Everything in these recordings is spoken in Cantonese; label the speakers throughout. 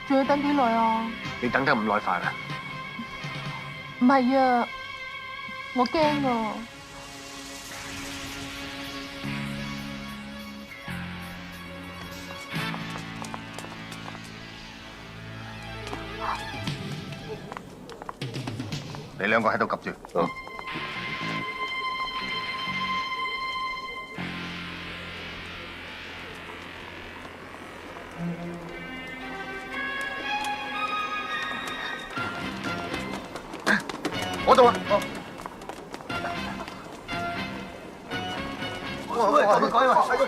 Speaker 1: 仲要等幾耐啊？
Speaker 2: 你等得咁耐煩啊？
Speaker 1: 唔係啊，我驚啊！
Speaker 3: 你兩個喺度及住。我度啊！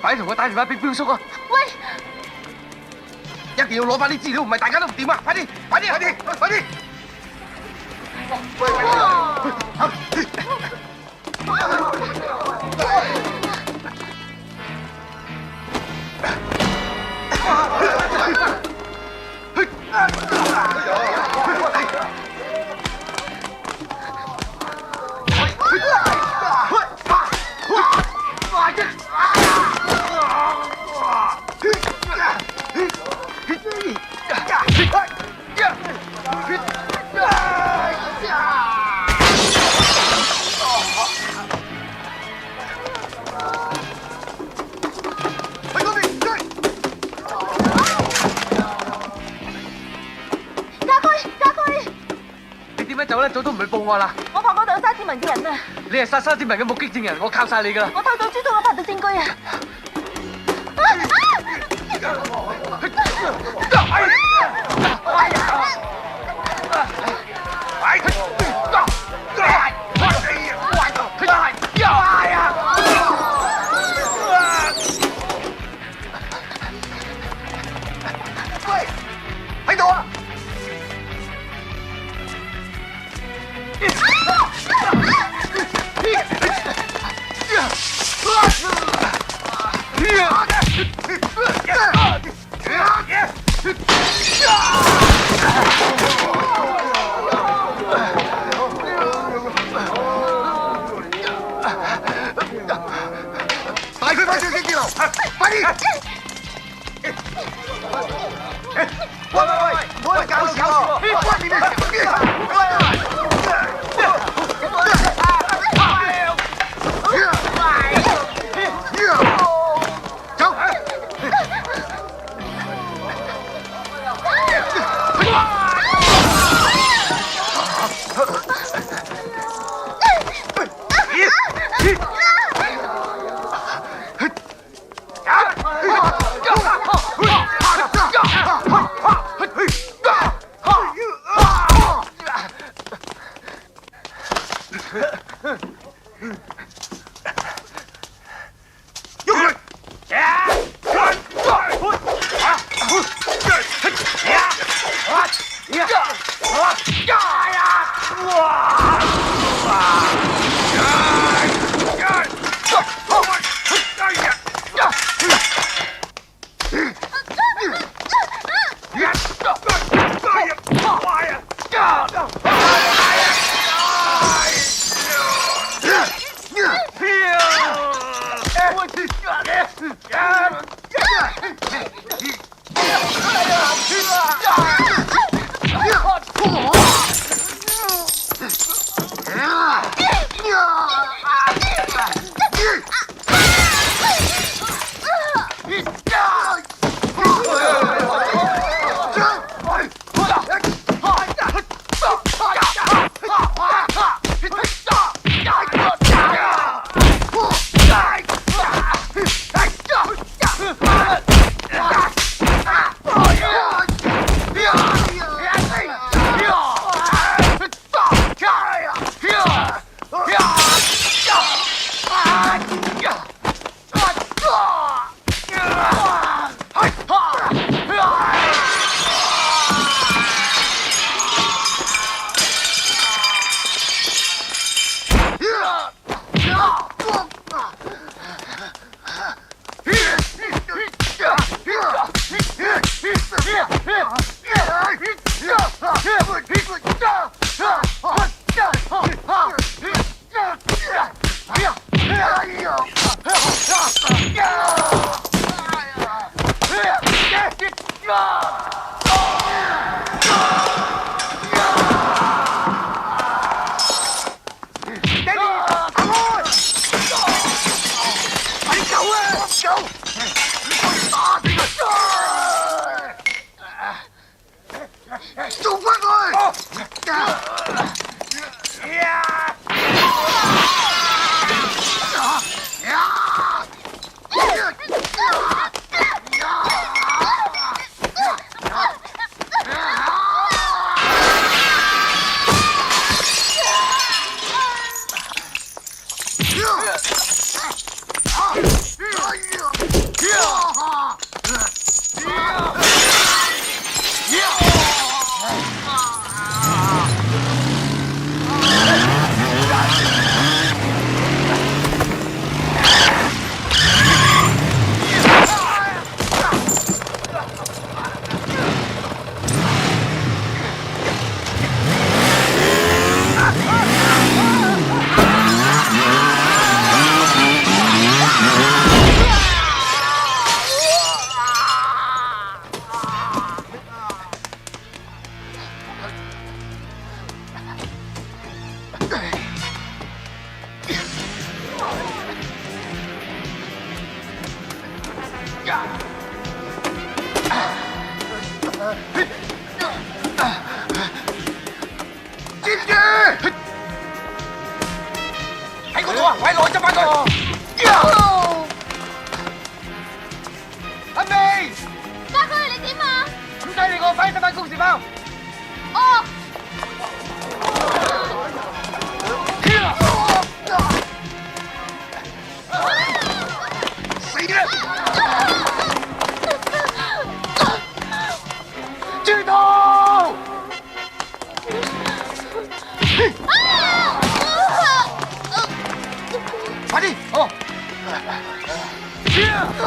Speaker 2: 快啲同我打電話俾彪叔啊！
Speaker 1: 喂，
Speaker 3: 一定要攞翻啲資料，唔係大家都唔掂啊！快啲，快啲，快啲，快啲！
Speaker 2: 走咧，早都唔去報案啦！
Speaker 1: 我怕嗰度有沙子文嘅人啊！
Speaker 2: 你係殺沙子文嘅目擊證人，我靠晒你噶啦！
Speaker 1: 我偷到知道我拍到證據啊！
Speaker 3: 喂，喺度啊！帶佢返上機樓，快啲！喂，唔好搞事喎！關你咩事？阿美，
Speaker 1: 家駒你點啊？
Speaker 2: 唔使理我，快啲執翻公事包。
Speaker 1: 哦，
Speaker 3: 死啦！
Speaker 2: 豬頭！
Speaker 3: 快啲！
Speaker 2: 哦。
Speaker 3: 走！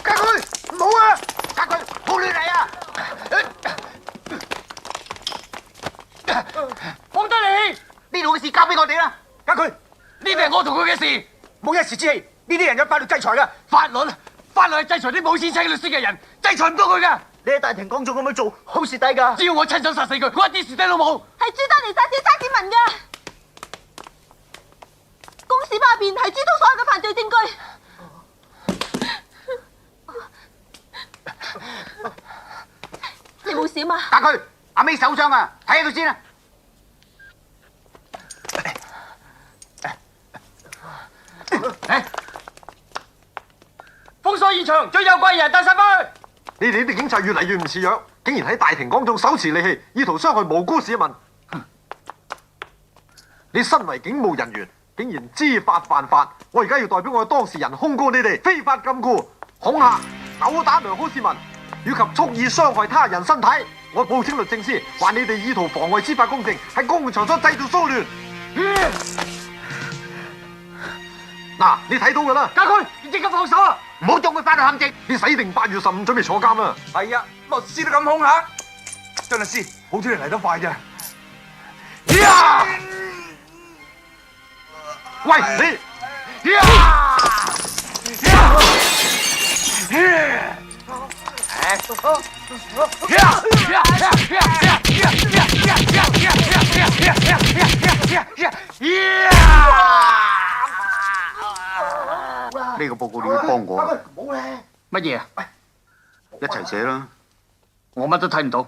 Speaker 3: 家駒，唔好啊！家駒，好亂嚟啊！
Speaker 2: 放低你！
Speaker 3: 呢度嘅事交俾我哋啦。家駒，
Speaker 2: 呢啲係我同佢嘅事。
Speaker 3: 冇一時之氣，呢啲人有法律制裁噶。
Speaker 2: 法律係制裁啲冇錢請律師嘅人，制裁唔到佢噶。
Speaker 3: 你喺大庭廣眾咁樣做，好蝕底噶。
Speaker 2: 只要我親手殺死佢，我一啲蝕底都冇。
Speaker 1: 係朱丹嚟殺死沙子文㗎。公事包入邊係知道所有嘅犯罪證據。你冇事嘛？
Speaker 3: 家駒，阿美受傷啊，睇下佢先啊。
Speaker 2: 封鎖現場，最有貴人帶晒翻去。
Speaker 4: 你哋呢啲警察越嚟越唔似樣，竟然喺大庭廣眾手持利器，意圖傷害無辜市民。你身為警務人員，竟然知法犯法，我而家要代表我嘅當事人控告你哋非法禁錮、恐嚇、毆打良好市民，以及蓄意傷害他人身體。我報請律政司，話你哋意圖妨礙司法公正，喺公共場所製造騷亂。嗱，你睇到㗎啦，
Speaker 2: 家駒，你即刻放手啊！
Speaker 3: 唔好中佢法律陷阱。
Speaker 4: 你洗定8月15準備坐監啦。
Speaker 3: 係啊，律師都咁恐嚇。張律師，好彩你嚟得快啫。
Speaker 4: 喂，你！
Speaker 3: 呢個報告你要幫我，
Speaker 2: 乜嘢啊？
Speaker 3: 一齊寫啦。
Speaker 2: 我乜都睇唔到。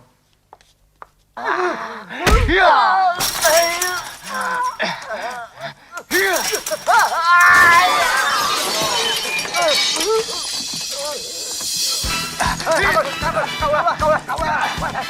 Speaker 3: 夠啦！